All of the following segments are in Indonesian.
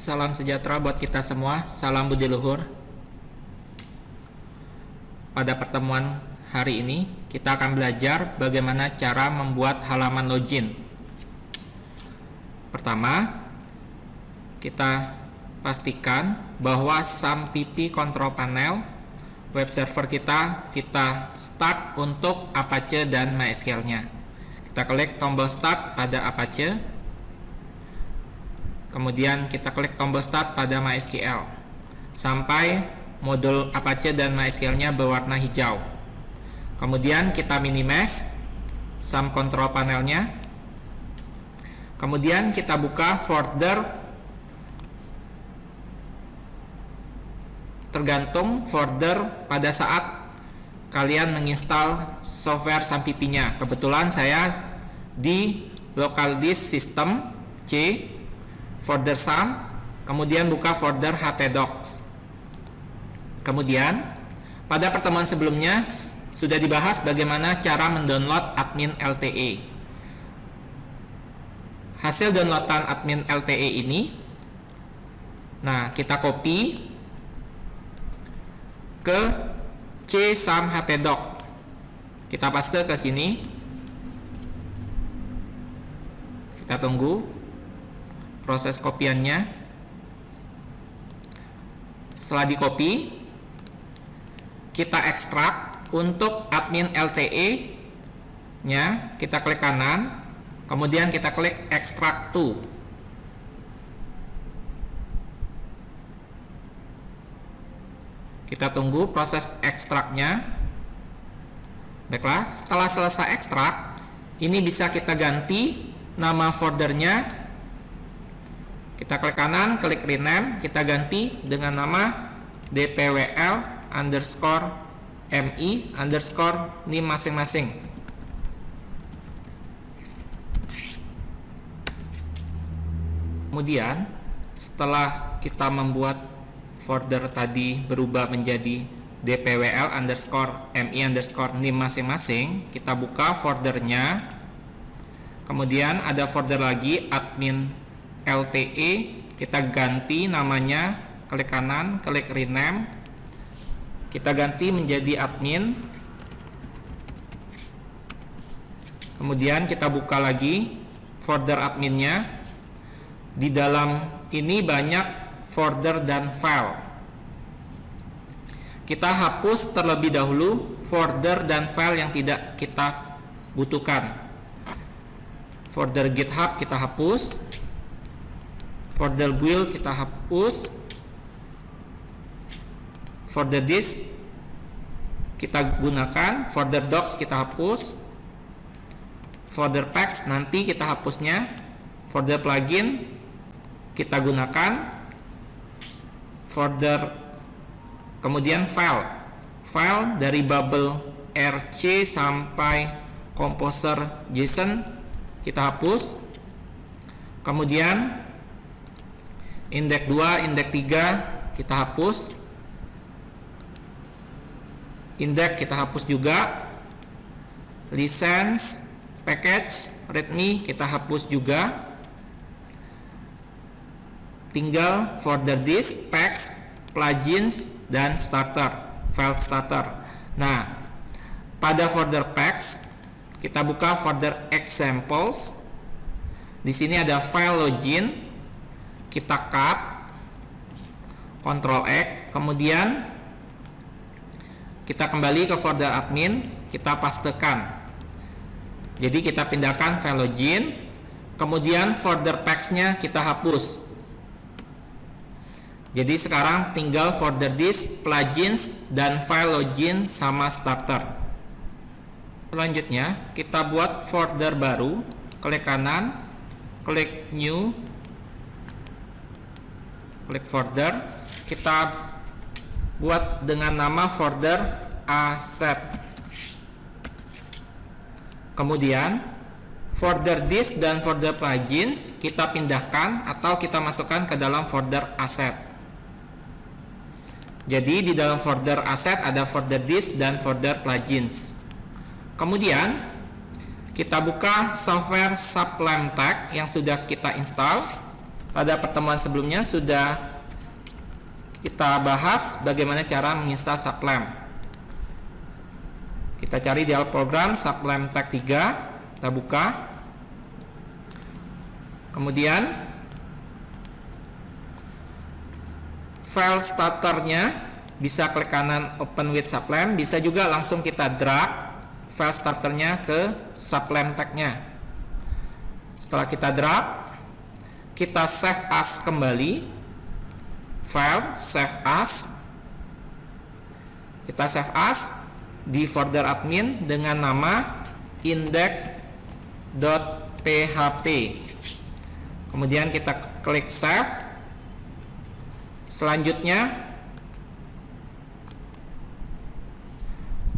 Salam sejahtera buat kita semua, salam budi luhur. Pada pertemuan hari ini, kita akan belajar bagaimana cara membuat halaman login. Pertama, kita pastikan bahwa SAMPP Control Panel web server kita start untuk Apache dan MySQL-nya. Kita klik tombol start pada Apache. Kemudian kita klik tombol start pada MySQL sampai modul Apache dan MySQL-nya berwarna hijau. Kemudian kita minimize SAM control panelnya. Kemudian kita buka folder tergantung folder pada saat kalian menginstal software SAMPP-nya. Kebetulan saya di local disk system C folder SAM, kemudian buka folder htdocs. Kemudian pada pertemuan sebelumnya sudah dibahas bagaimana cara mendownload admin LTE. Hasil downloadan admin LTE ini, nah kita copy ke C SAM htdoc. Kita paste ke sini. Kita tunggu proses kopiannya. Setelah di copy, kita ekstrak untuk admin LTE nya. Kita klik kanan, kemudian kita klik extract to. Kita tunggu proses ekstraknya. Baiklah, setelah selesai ekstrak, ini bisa kita ganti nama foldernya. Kita klik kanan, klik rename, kita ganti dengan nama dpwl_mi_nim masing-masing. Kemudian setelah kita membuat folder tadi berubah menjadi dpwl_mi_nim masing-masing, kita buka foldernya. Kemudian ada folder lagi admin LTE, kita ganti namanya, klik kanan, klik rename, kita ganti menjadi admin. Kemudian kita buka lagi folder adminnya. Di dalam ini banyak folder dan file. Kita hapus terlebih dahulu folder dan file yang tidak kita butuhkan. Folder GitHub kita hapus, folder build kita hapus, folder disk kita gunakan, folder docs kita hapus, folder packs nanti kita hapusnya, folder plugin kita gunakan, folder kemudian file dari bubble rc sampai composer json kita hapus. Kemudian indeks 2, indeks 3 kita hapus. Indeks kita hapus juga. License, package, readme kita hapus juga. Tinggal folder disk, packs, plugins, dan starter, file starter. Nah, pada folder packs kita buka folder examples. Di sini ada file login. Kita cut, Ctrl X, kemudian kita kembali ke folder admin, kita pastekan. Jadi kita pindahkan file login, kemudian folder packs-nya kita hapus. Jadi sekarang tinggal folder disk, plugins, dan file login sama starter. Selanjutnya kita buat folder baru, klik kanan, klik new, klik folder, kita buat dengan nama folder asset. Kemudian folder disk dan folder plugins kita pindahkan atau kita masukkan ke dalam folder asset. Jadi di dalam folder asset ada folder disk dan folder plugins. Kemudian kita buka software Sublime Text yang sudah kita install. pada pertemuan sebelumnya sudah kita bahas bagaimana cara menginstal Sublime. Kita cari di dalam program Sublime Text 3, kita buka. Kemudian file starternya bisa klik kanan open with Sublime, bisa juga langsung kita drag file starternya ke Sublime Text-nya. Setelah kita drag, kita save as kembali, file save as, kita save as di folder admin dengan nama index.php. Kemudian kita klik save. Selanjutnya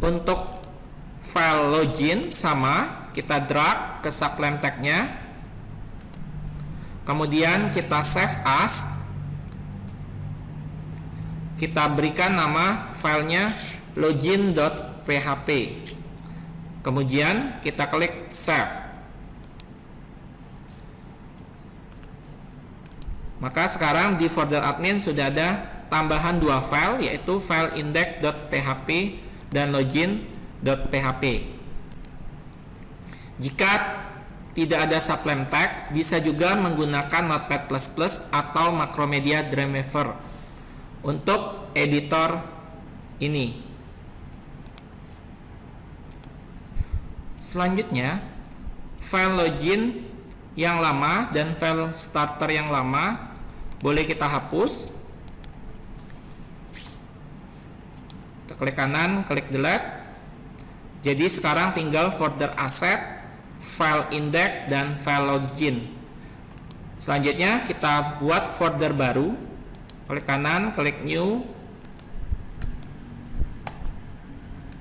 untuk file login sama, kita drag ke Sublime Text-nya. Kemudian kita save as, kita berikan nama filenya login.php. Kemudian kita klik save. Maka sekarang di folder admin sudah ada tambahan dua file, yaitu file index.php dan login.php. Jika tidak ada Sublime Text, bisa juga menggunakan Notepad++ atau Macromedia Dreamweaver untuk editor ini. Selanjutnya, file login yang lama dan file starter yang lama boleh kita hapus. Kita klik kanan, klik delete. Jadi sekarang tinggal folder asset, file index, dan file login. Selanjutnya kita buat folder baru. Klik kanan, klik new,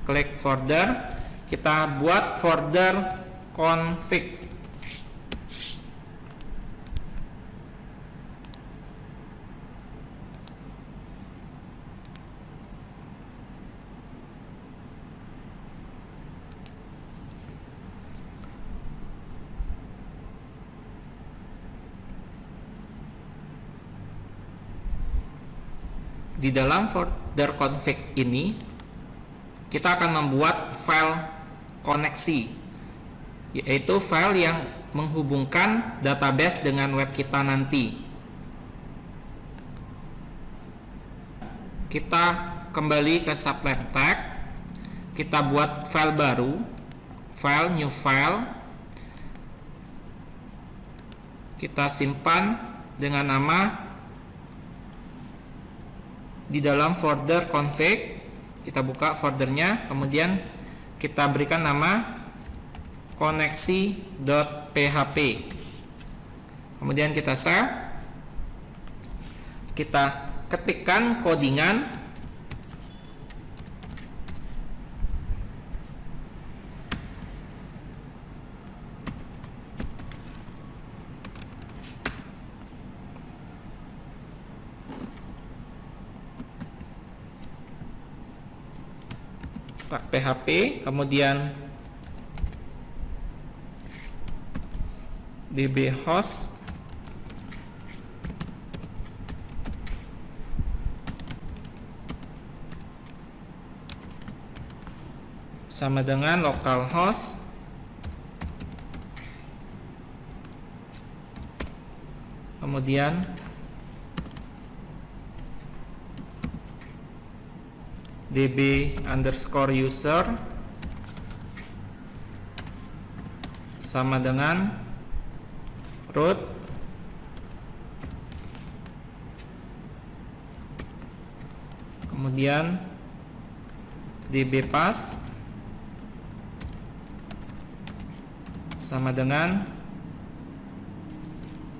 klik folder. Kita buat folder config. Di dalam folder config ini kita akan membuat file koneksi, yaitu file yang menghubungkan database dengan web kita nanti. Kita kembali ke Sublime Text, kita buat file baru, file new file, kita simpan dengan nama di dalam folder config. Kita buka foldernya, kemudian kita berikan nama koneksi.php. Kemudian kita save. Kita ketikkan codingan PHP, kemudian db host sama dengan localhost kemudian db_user sama dengan root kemudian dbpass sama dengan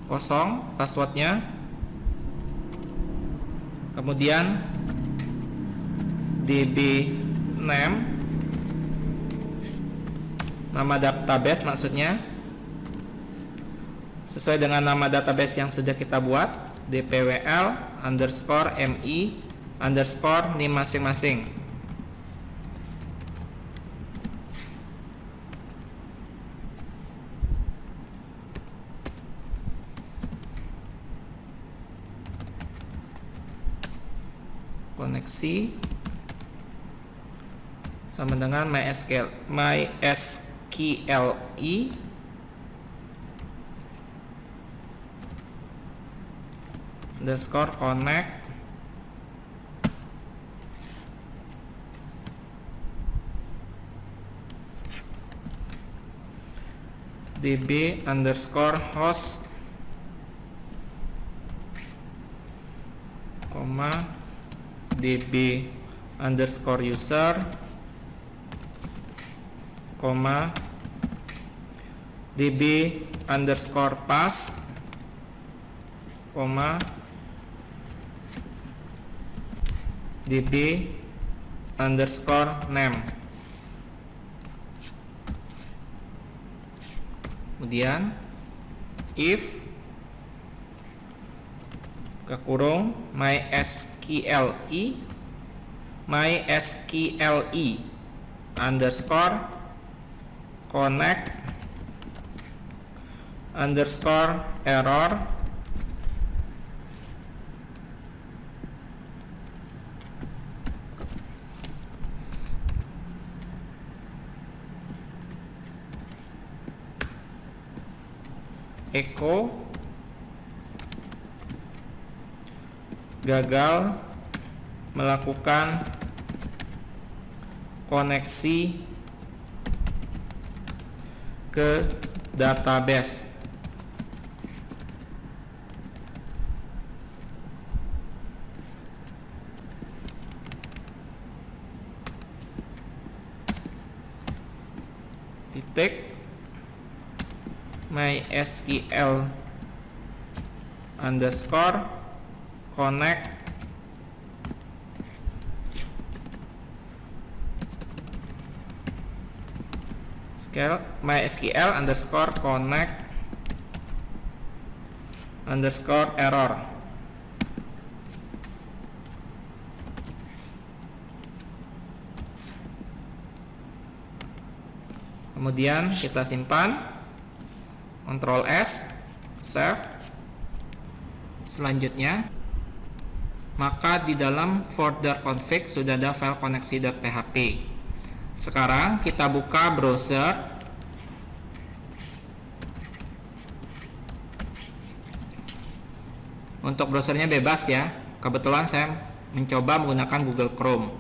kosong passwordnya, kemudian db name nama database maksudnya sesuai dengan nama database yang sudah kita buat, dpwl_mi_name masing-masing. koneksi sama dengan MySQL underscore connect db underscore host, db underscore user, db underscore pass, db underscore name. Kemudian if kekurung mysqle underscore connect underscore error echo gagal melakukan koneksi ke database. Titik mysql underscore connect mysql underscore connect underscore error. Kemudian kita simpan, Ctrl S, save. Selanjutnya, maka di dalam folder config sudah ada file koneksi.php. Sekarang kita buka browser. Untuk browsernya bebas ya. Kebetulan saya mencoba menggunakan Google Chrome.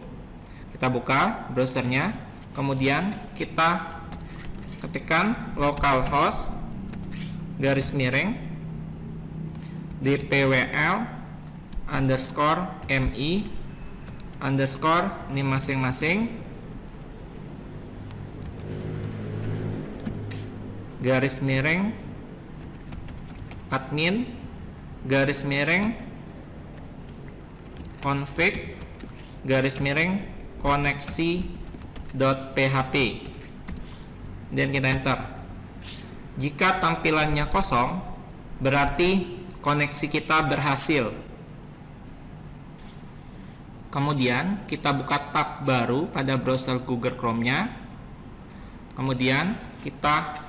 Kita buka browsernya, kemudian kita ketikkan localhost garis miring dpwl underscore mi underscore ini masing-masing garis miring admin garis miring config garis miring koneksi.php dan kita enter. Jika tampilannya kosong, berarti koneksi kita berhasil. Kemudian kita buka tab baru pada browser Google Chrome-nya. Kemudian kita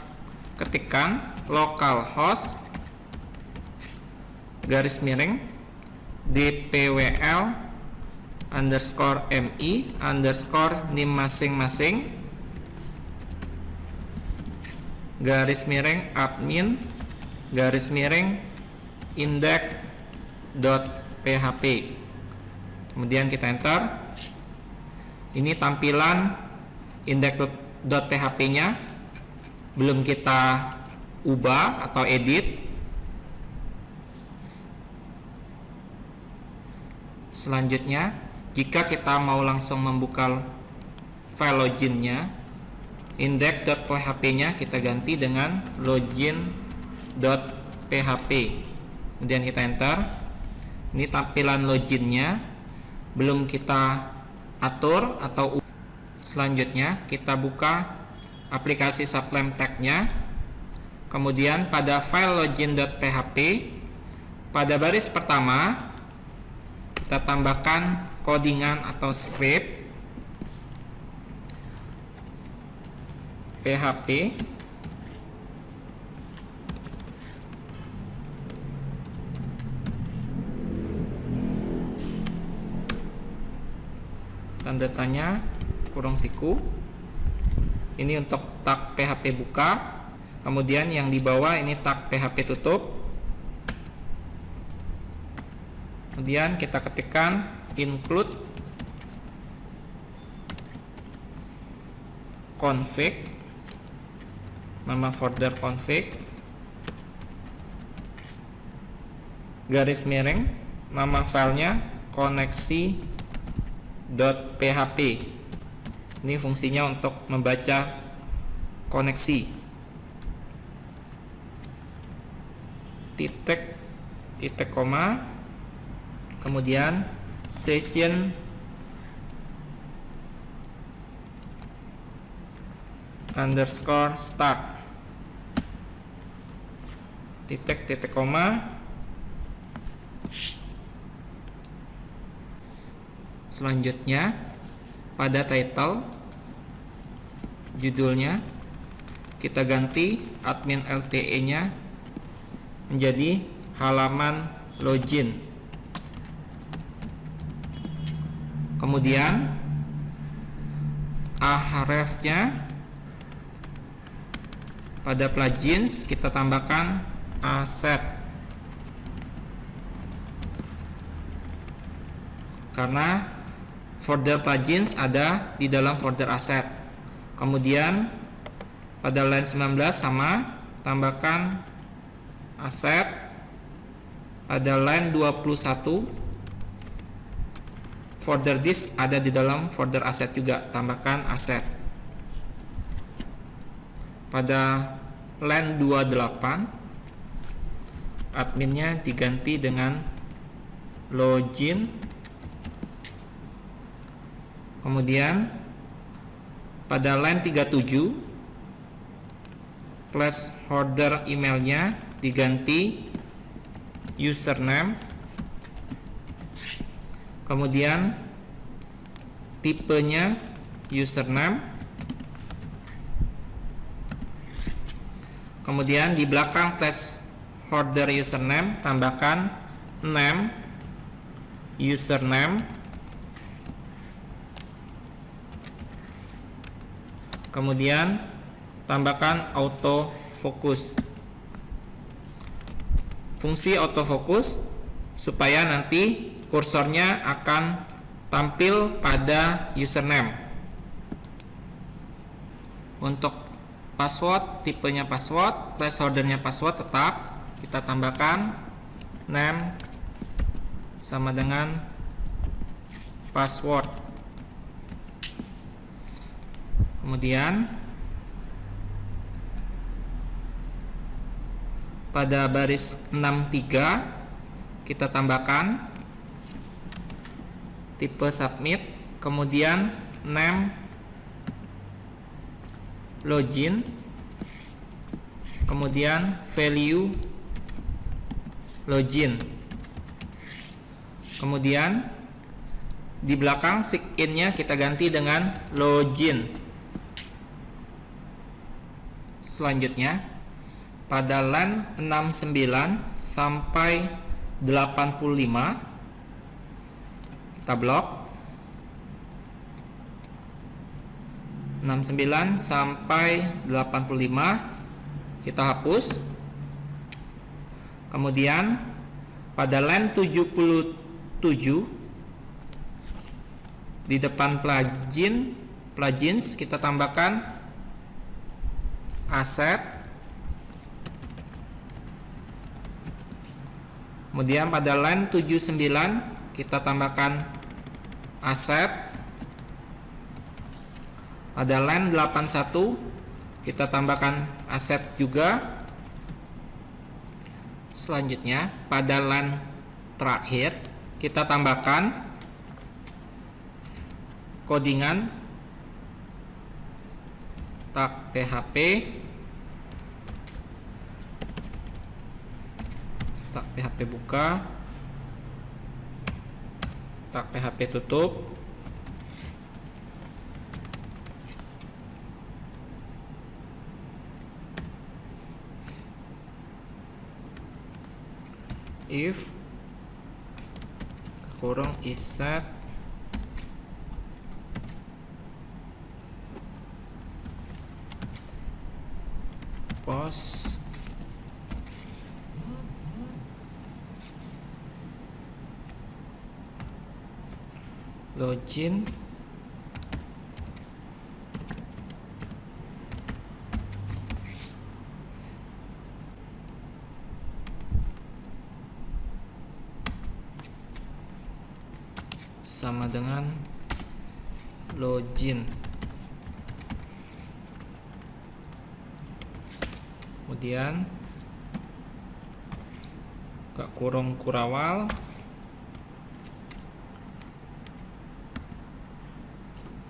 ketikkan localhost garis miring dpwl underscore mi underscore nim masing-masing garis miring admin garis miring index.php. Kemudian kita enter. Ini tampilan index.php nya belum kita ubah atau edit. Selanjutnya, jika kita mau langsung membuka file loginnya, index.php-nya kita ganti dengan login.php. Kemudian kita enter. Ini tampilan loginnya belum kita atur atau selanjutnya kita buka aplikasi Sublime Text-nya. Kemudian pada file login.php pada baris pertama kita tambahkan codingan atau script PHP tanda tanya, kurung siku. Ini untuk tag PHP buka. Kemudian yang di bawah ini tag PHP tutup. Kemudian kita ketikkan include config, nama folder config, garis miring, nama filenya koneksi.php. Ini fungsinya untuk membaca koneksi. Titik koma, kemudian session underscore start, titik koma. Selanjutnya pada title, judulnya kita ganti admin LTE nya menjadi halaman login. Kemudian ahref nya pada plugins kita tambahkan asset, karena folder plugins ada di dalam folder asset. Kemudian pada line 19 sama, tambahkan asset. Pada line 21 folder disk ada di dalam folder asset juga, tambahkan asset. Pada line 28 adminnya diganti dengan login. Kemudian pada line 37 placeholder emailnya diganti username. Kemudian tipenya username. Kemudian di belakang placeholder username tambahkan name username. Kemudian tambahkan autofocus. Fungsi autofocus supaya nanti kursornya akan tampil pada username. Untuk password, tipenya password, placeholdernya password tetap kita tambahkan name sama dengan password. Kemudian pada baris 63 kita tambahkan tipe submit, kemudian name login, kemudian value login. Kemudian di belakang sign-nya kita ganti dengan login. Selanjutnya pada line 69 sampai 85 kita blok. 69 sampai 85 kita hapus. Kemudian pada line 77 di depan plugins kita tambahkan asset. Kemudian pada line 79 kita tambahkan asset. Pada line 81 kita tambahkan asset juga. Selanjutnya pada line terakhir kita tambahkan codingan tag PHP, tag PHP buka, tag PHP tutup, if kurung is set post login sama dengan login. Kemudian gak kurung kurawal,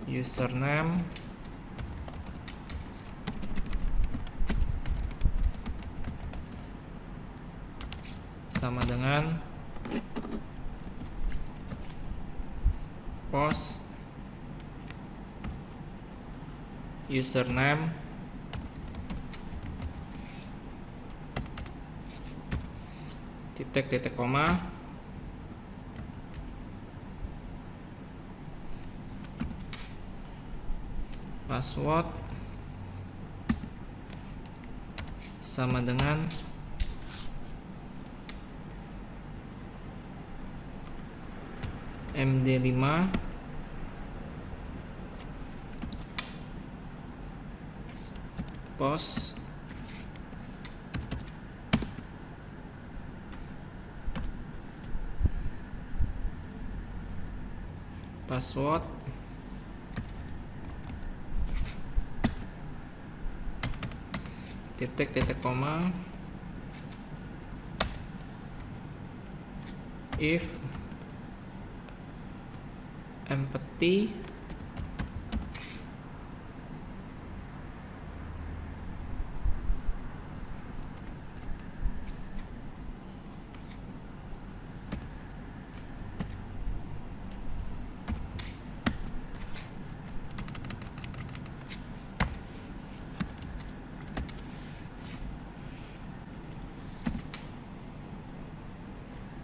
username sama dengan post username titik koma password sama dengan MD5 post password titik koma if empty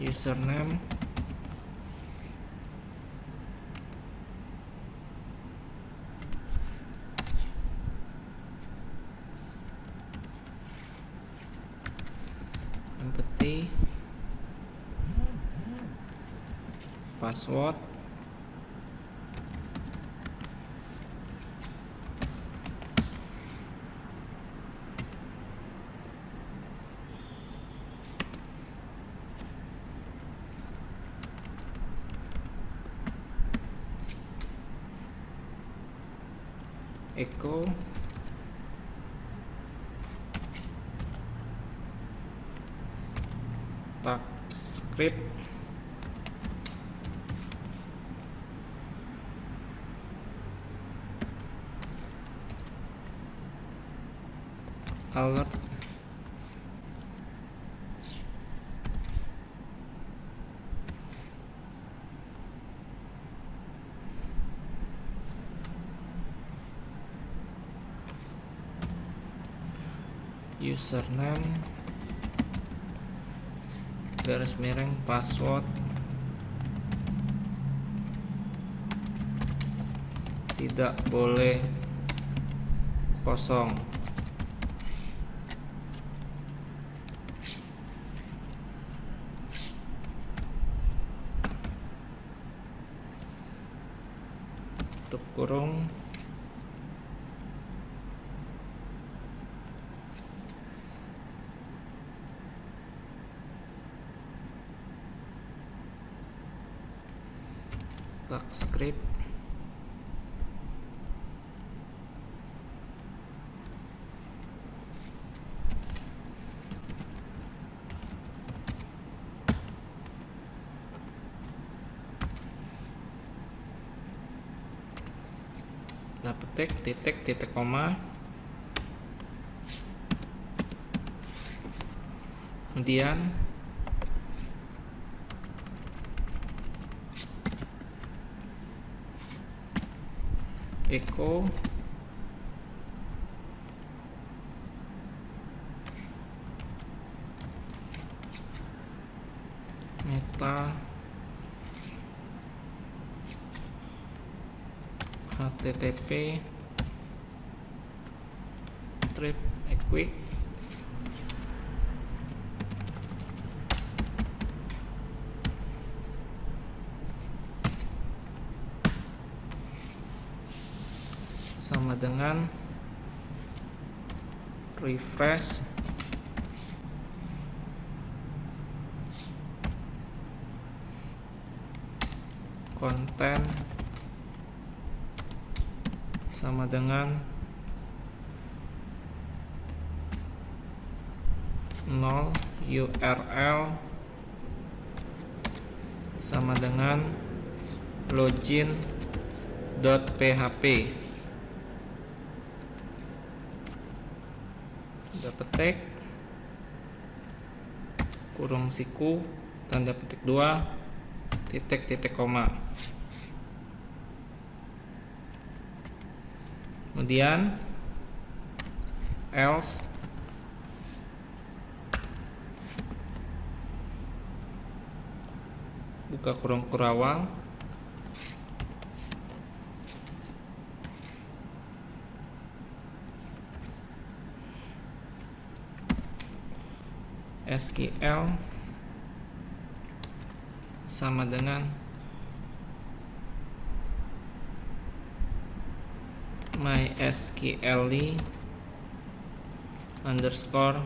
username empty password echo script alert username garis miring password tidak boleh kosong. Tutup kurung. Script petik titik koma kemudian echo meta http trip equick sama dengan refresh konten sama dengan 0, URL sama dengan login.php. Tanda petik kurung siku tanda petik 2 titik koma. Kemudian else buka kurung kurawal SQL sama dengan mysql underscore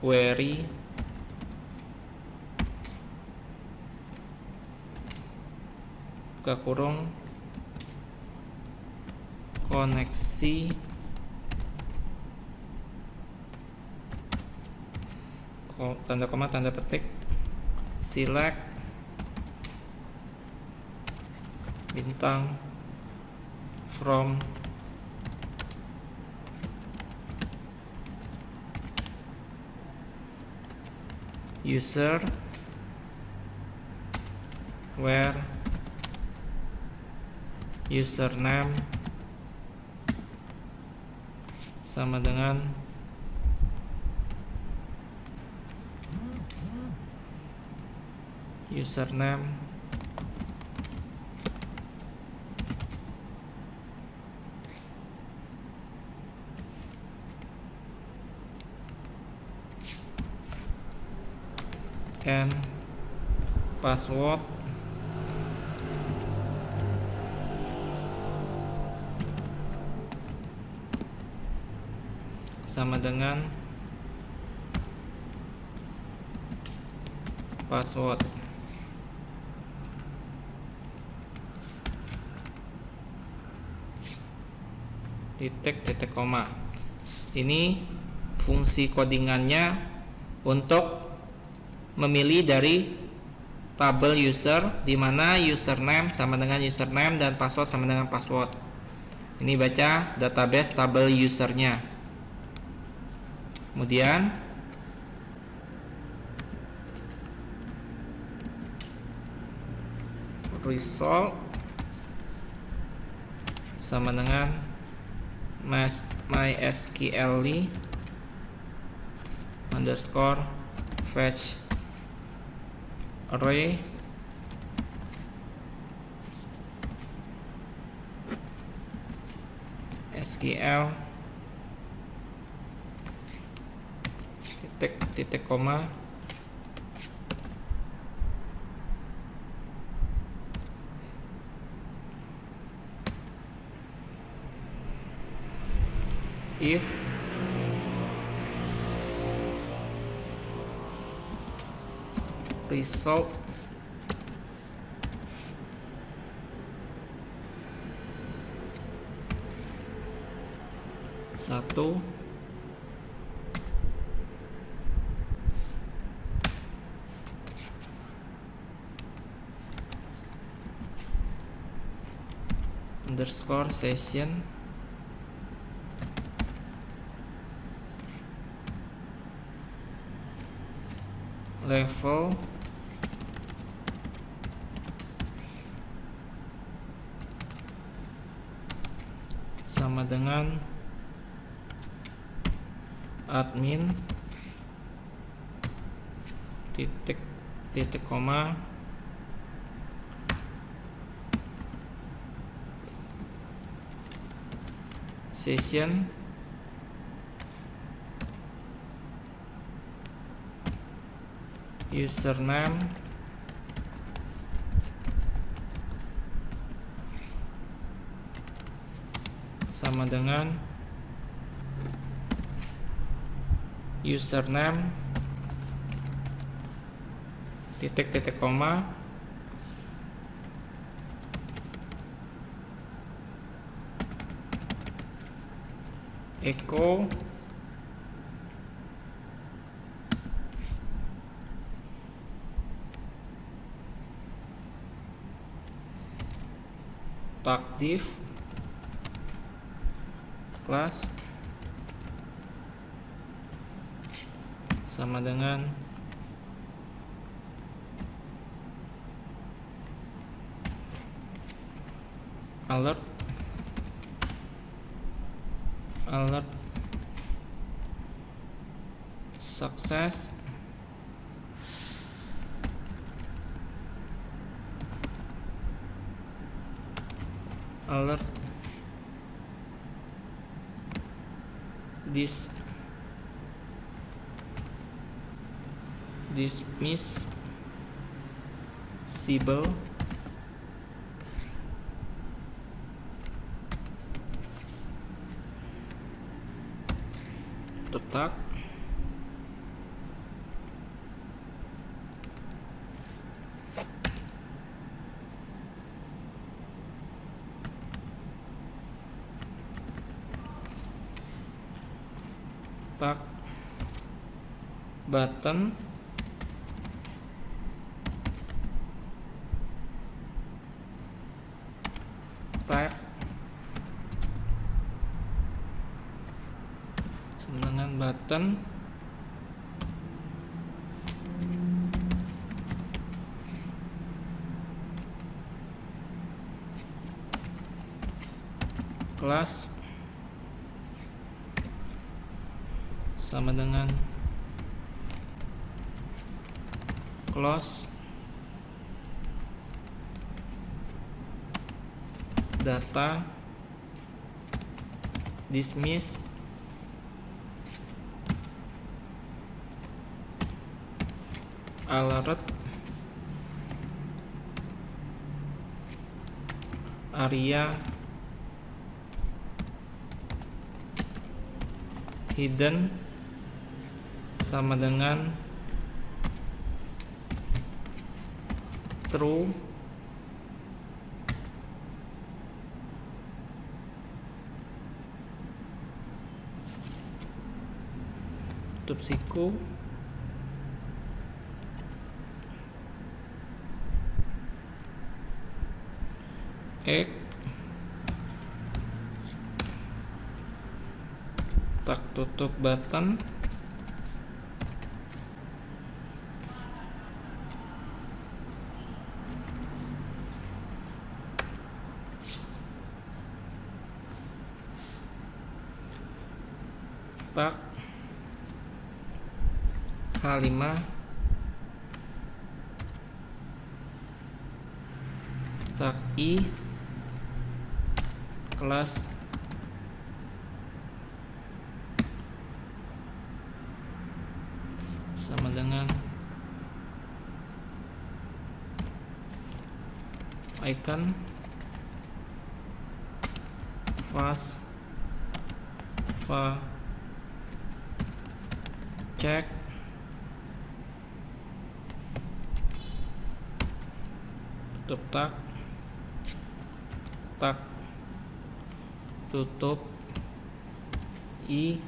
query buka kurung koneksi tanda koma tanda petik select bintang from user where username sama dengan username and password sama dengan password. Titik koma. Ini fungsi codingannya untuk memilih dari tabel user di mana username sama dengan username dan password sama dengan password. Ini baca database tabel usernya. Kemudian result sama dengan mysql underscore fetch array SQL titik koma if result satu underscore session level sama dengan admin titik koma session username sama dengan username titik koma echo tag div class sama dengan alert success alert dismissible tetap tag button tag sama dengan button class sama dengan close data dismiss alert area hidden sama dengan true tutup siku tak tutup button tak H5 tak I kelas sama dengan icon fast check tutup tak tutup I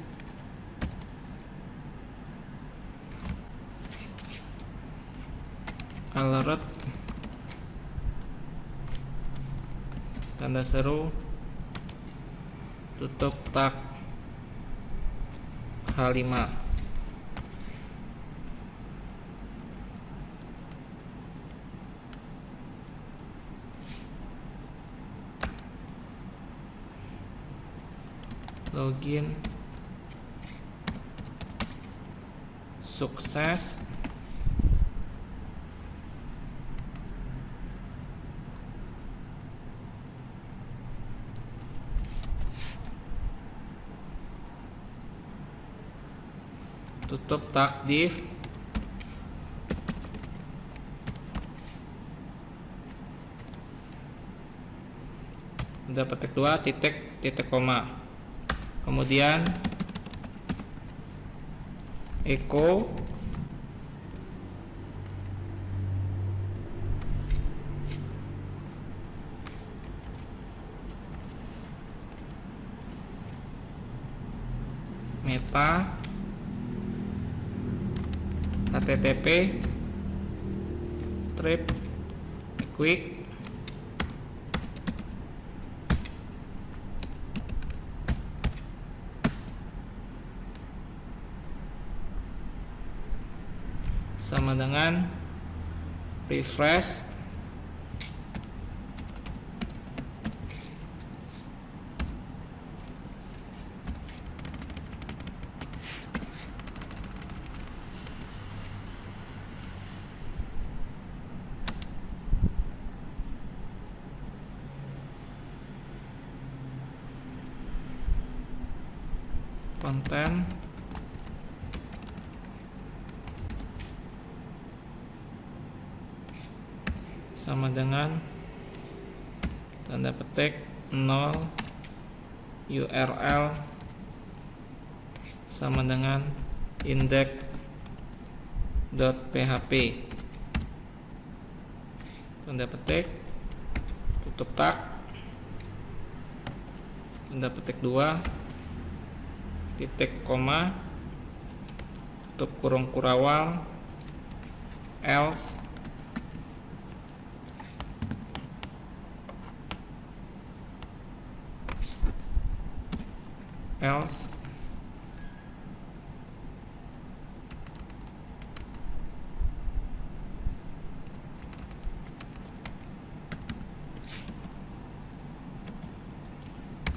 alert tanda seru tutup tak H5 login sukses tutup tag div tanda petik 2 titik koma, kemudian echo meta http strip quick sama dengan refresh konten sama dengan tanda petik 0 URL sama dengan index.php tanda petik tutup tag tanda petik 2 titik koma tutup kurung kurawal else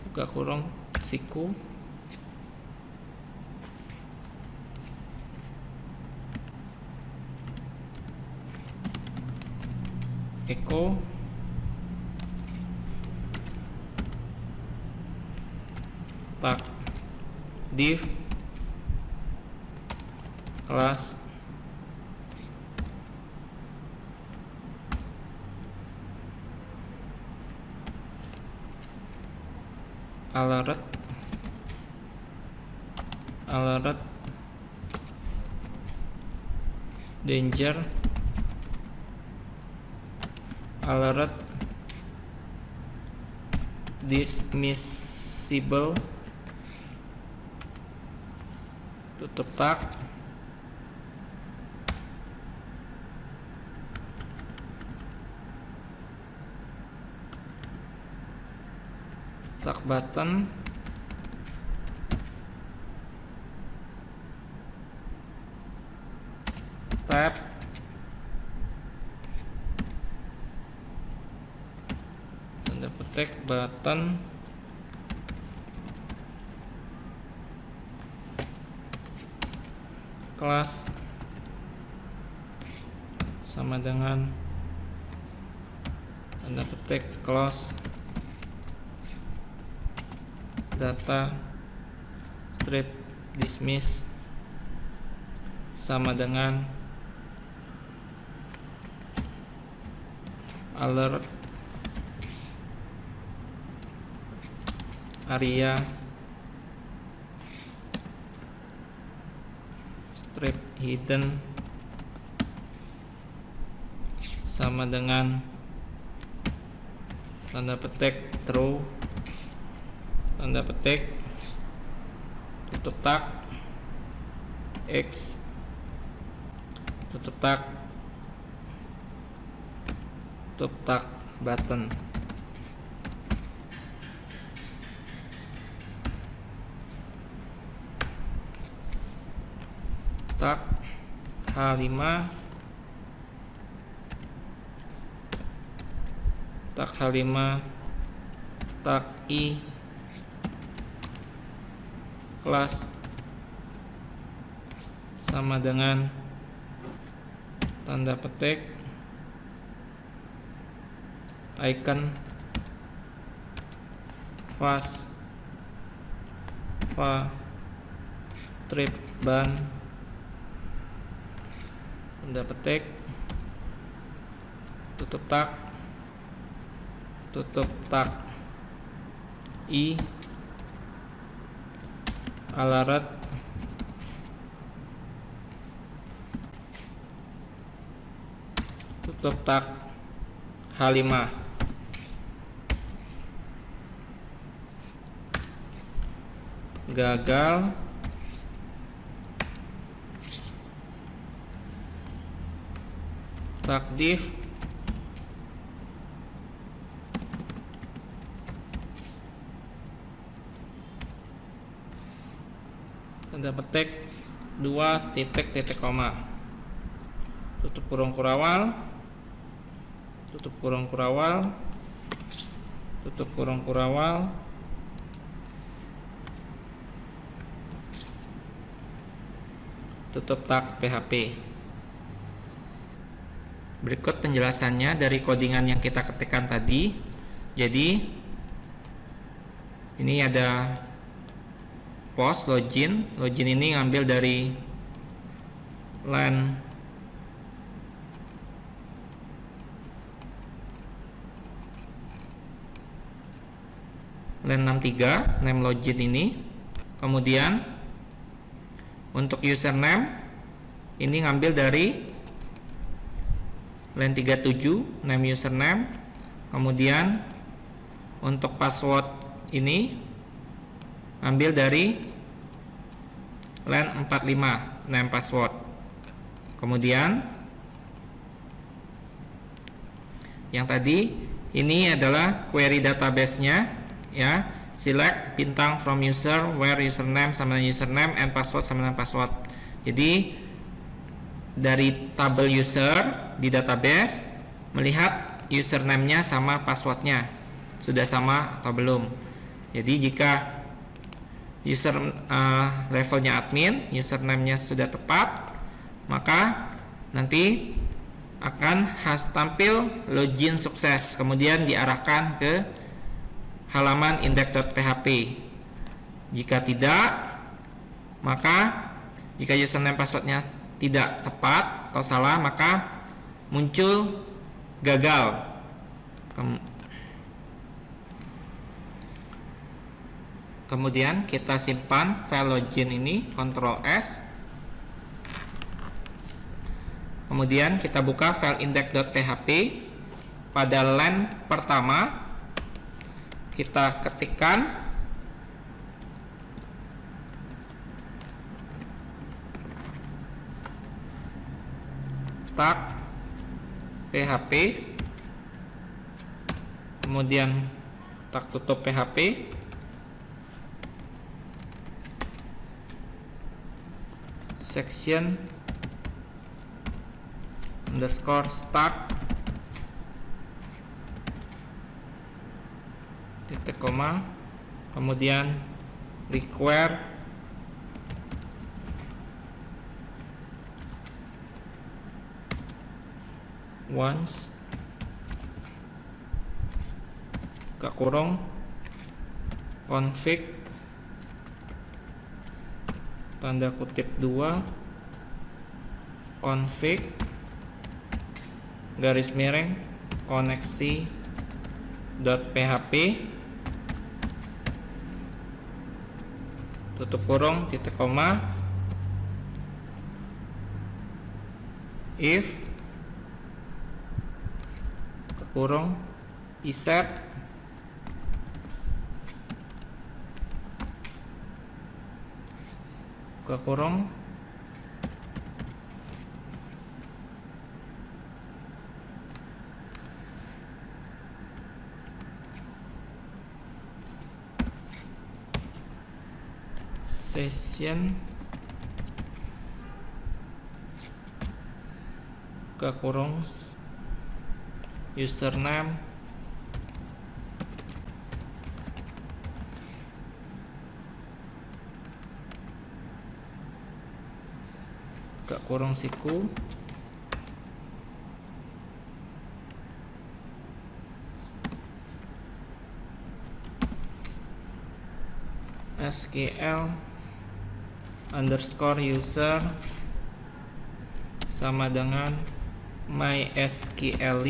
buka kurung siku echo tag div kelas alert danger alert dismissible tutup tag button tab tanda petik button kelas sama dengan tanda petik close data strip dismiss sama dengan alert area strip hidden sama dengan tanda petik true tanda petik tutup tag x tutup tag button tag H5 tag H5 tag I kelas sama dengan tanda petik icon fast trip ban tanda petik tutup tag I alert tutup tag H5. Gagal tag div tanda petik 2 titik koma, tutup kurung kurawal, tutup kurung kurawal, tutup kurung kurawal, tutup tag PHP. Berikut penjelasannya dari codingan yang kita ketikkan tadi. Jadi ini ada post login. Login ini ngambil dari len len 63 name login ini. Kemudian untuk username ini ngambil dari len 37 name username. Kemudian untuk password ini ambil dari len 45 name password. Kemudian yang tadi ini adalah query database-nya ya. Select bintang from user where username sama dengan username and password sama dengan password. Jadi dari tabel user di database melihat username-nya sama password-nya sudah sama atau belum. Jadi jika user levelnya admin, username-nya sudah tepat, maka nanti akan tampil login sukses, kemudian diarahkan ke halaman index.php. Jika tidak, maka jika username passwordnya tidak tepat atau salah, maka muncul gagal. Kemudian kita simpan file login ini, Ctrl S. Kemudian kita buka file index.php. Pada line pertama kita ketikkan tag PHP, kemudian tag tutup PHP, section underscore start titik koma, kemudian require once buka kurung config tanda kutip 2 config garis miring koneksi .php tutup kurung titik koma if ke kurung iset ke kurung session ke kurung username ke kurung siku SQL underscore user sama dengan mysql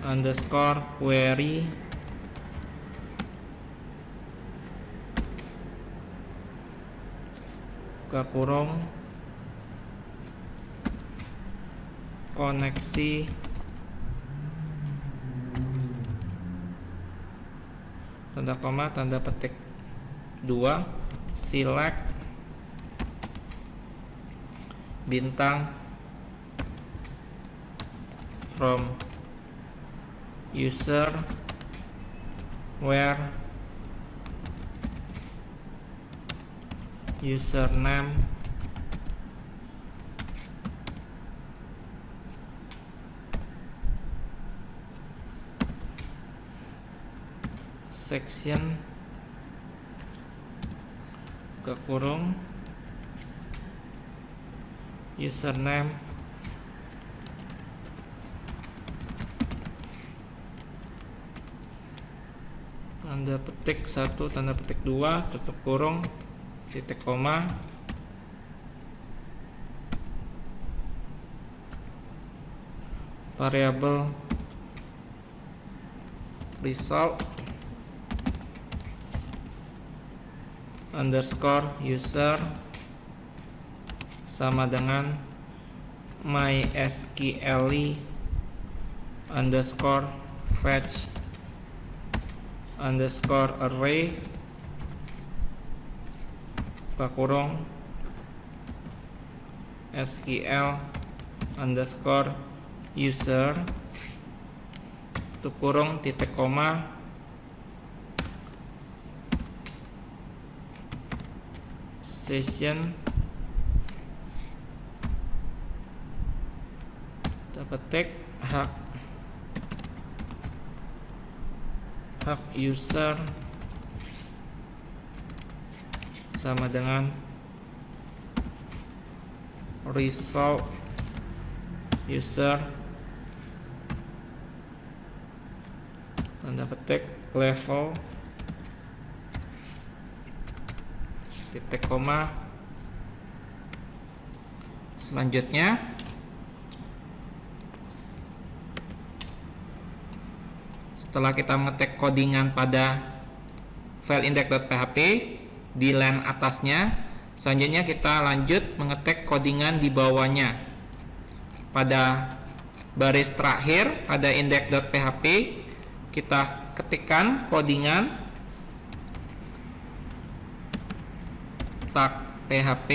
underscore query buka kurung, koneksi tanda koma tanda petik 2 select bintang from user where username section buka kurung username tanda petik 1 tanda petik 2 tutup kurung titik koma variabel result underscore user sama dengan mysql underscore fetch underscore array buka kurung sql underscore user tutup kurung titik koma session petik hak user sama dengan result user tanda petik level titik koma. Selanjutnya setelah kita mengetik codingan pada file index.php di line atasnya, selanjutnya kita lanjut mengetik codingan di bawahnya. Pada baris terakhir pada index.php kita ketikkan codingan tag php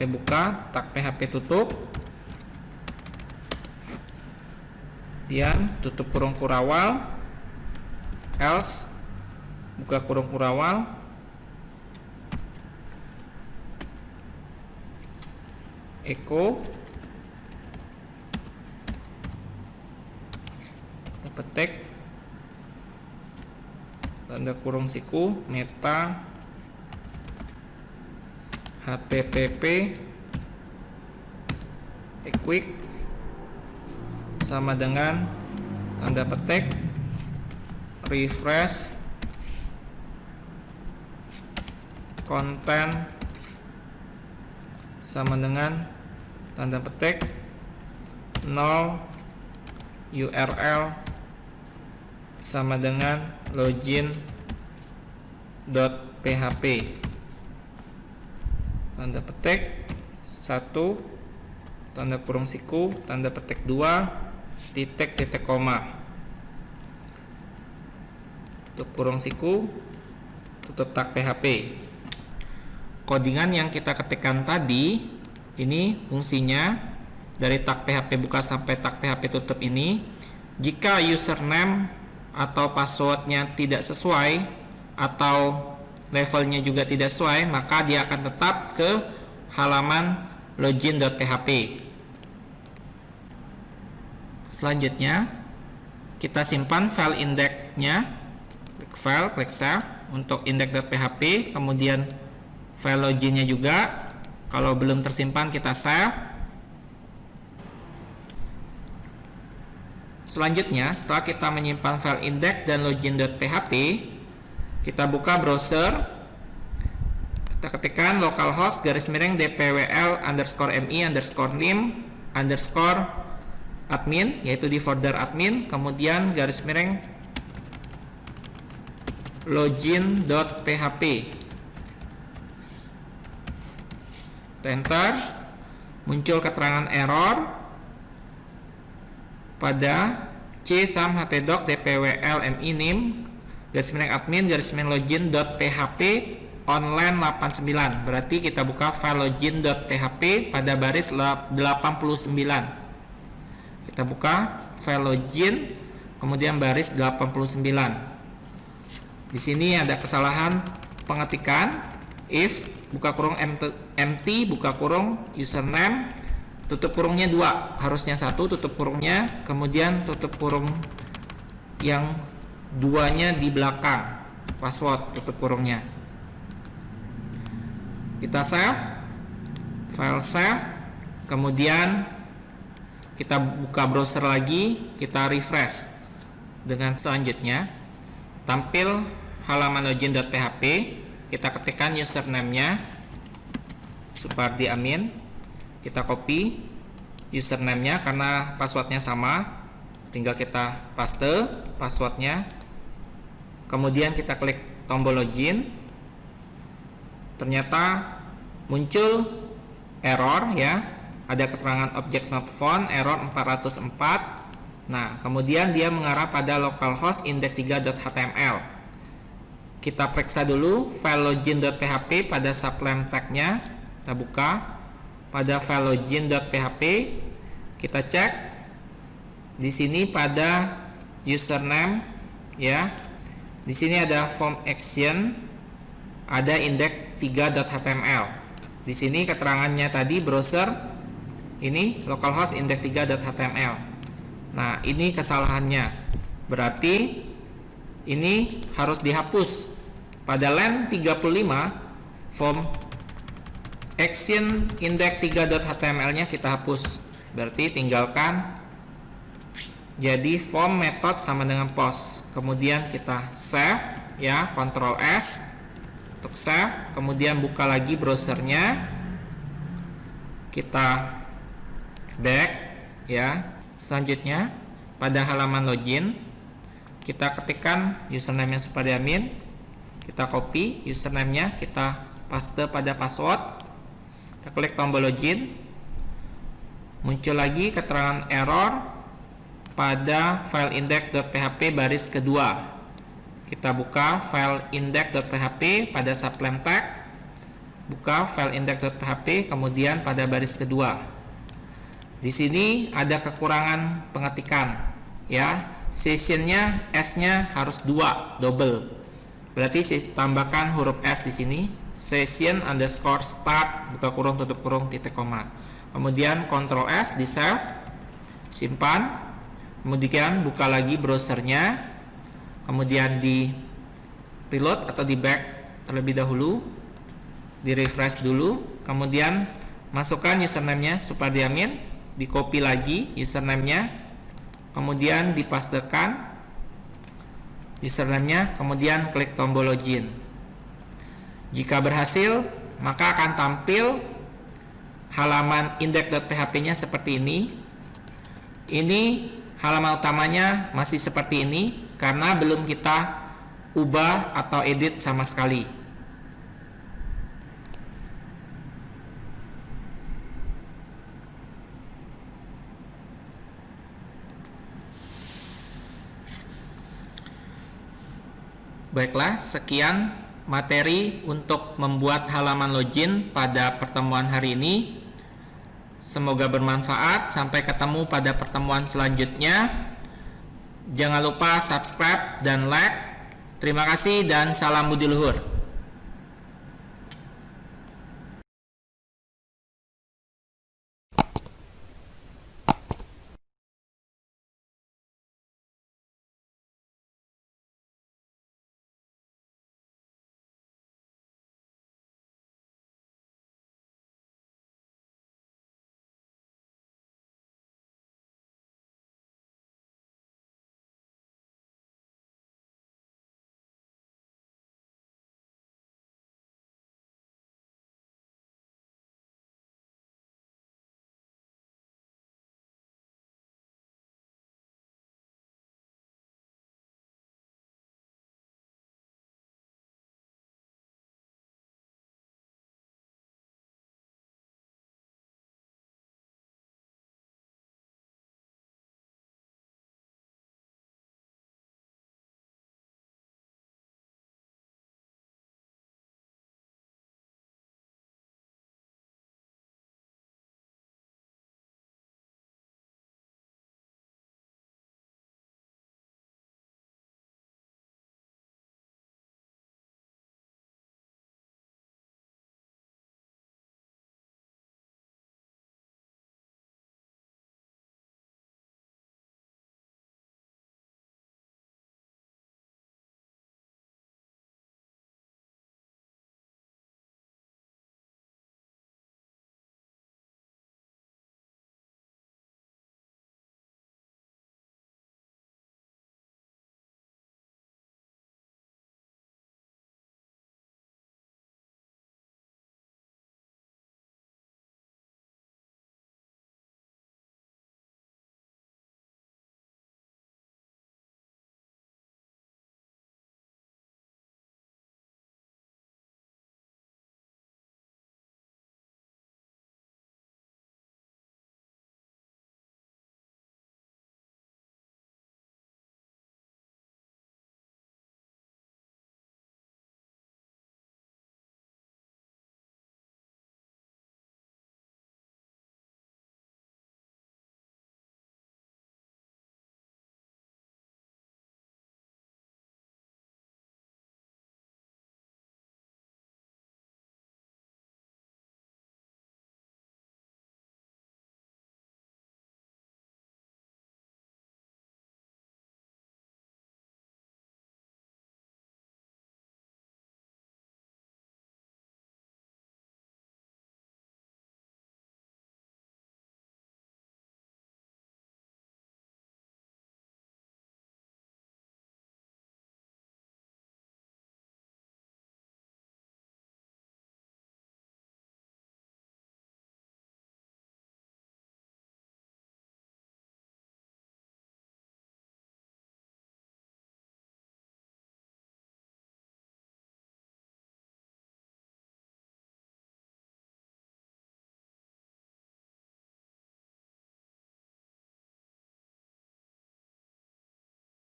buka, tag php tutup, kemudian tutup kurung kurawal, else buka kurung kurawal, echo petik tanda kurung siku meta http equip sama dengan tanda petik refresh content sama dengan tanda petik null URL sama dengan login.php tanda petik 1 tanda kurung siku tanda petik 2 titik koma tutup kurung siku tutup tag php. Codingan yang kita ketikkan tadi ini fungsinya dari tag php buka sampai tag php tutup ini, jika username atau passwordnya tidak sesuai atau levelnya juga tidak sesuai, maka dia akan tetap ke halaman login.php. Selanjutnya kita simpan file index-nya, klik file, klik save untuk index.php, kemudian file loginnya juga. Kalau belum tersimpan kita save. Selanjutnya setelah kita menyimpan file index dan login.php, kita buka browser, kita ketikkan localhost /mi_mi_nim_admin, yaitu di folder admin, kemudian _login.php, Enter, muncul keterangan error pada c_sum_htdoc dpwl_mi name _admin _login.php online 89. Berarti kita buka file login.php pada baris 89. Kita buka file login, kemudian baris 89. Di sini ada kesalahan pengetikan. If buka kurung empty buka kurung username, tutup kurungnya 2, harusnya 1 tutup kurungnya, kemudian tutup kurung yang 2-nya di belakang, password tutup kurungnya. Kita save, file save, kemudian kita buka browser lagi, kita refresh. Dengan selanjutnya tampil halaman login.php, kita ketikkan username-nya Supardi Amin, kita copy username-nya karena passwordnya sama, tinggal kita paste passwordnya, kemudian kita klik tombol login. Ternyata muncul error ya, ada keterangan object not found, error 404. Nah, kemudian dia mengarah pada localhost index3.html. Kita periksa dulu file login.php pada sublime tag-nya. Kita buka pada file login.php, kita cek di sini pada username ya. Di sini ada form action, ada index3.html. Di sini keterangannya tadi browser, ini localhost index3.html. Nah, ini kesalahannya. Berarti ini harus dihapus. Pada line 35 form action index3.html-nya kita hapus. Berarti tinggalkan jadi form method sama dengan post. Kemudian kita save ya, Ctrl S untuk save, kemudian buka lagi browsernya. Kita back ya. Selanjutnya pada halaman login kita ketikkan username-nya Supardi Amin, kita copy username-nya, kita paste pada password, kita klik tombol login. Muncul lagi keterangan error pada file index.php baris kedua. Kita buka file index.php pada sublime tag, buka file index.php, kemudian pada baris kedua. Di sini ada kekurangan pengetikan ya. Sessionnya S-nya harus 2 double. Berarti tambahkan huruf S di sini. Session underscore start buka kurung tutup kurung titik koma. Kemudian Ctrl S di save, simpan. Kemudian buka lagi browsernya. Kemudian di reload atau di back terlebih dahulu. Di refresh dulu. Kemudian masukkan username-nya Supardi Amin. Di copy lagi username-nya. Kemudian dipastekan username-nya, kemudian klik tombol login. Jika berhasil, maka akan tampil halaman index.php-nya seperti ini. Ini halaman utamanya masih seperti ini karena belum kita ubah atau edit sama sekali. Baiklah, sekian materi untuk membuat halaman login pada pertemuan hari ini. Semoga bermanfaat. Sampai ketemu pada pertemuan selanjutnya. Jangan lupa subscribe dan like. Terima kasih dan salam budi luhur.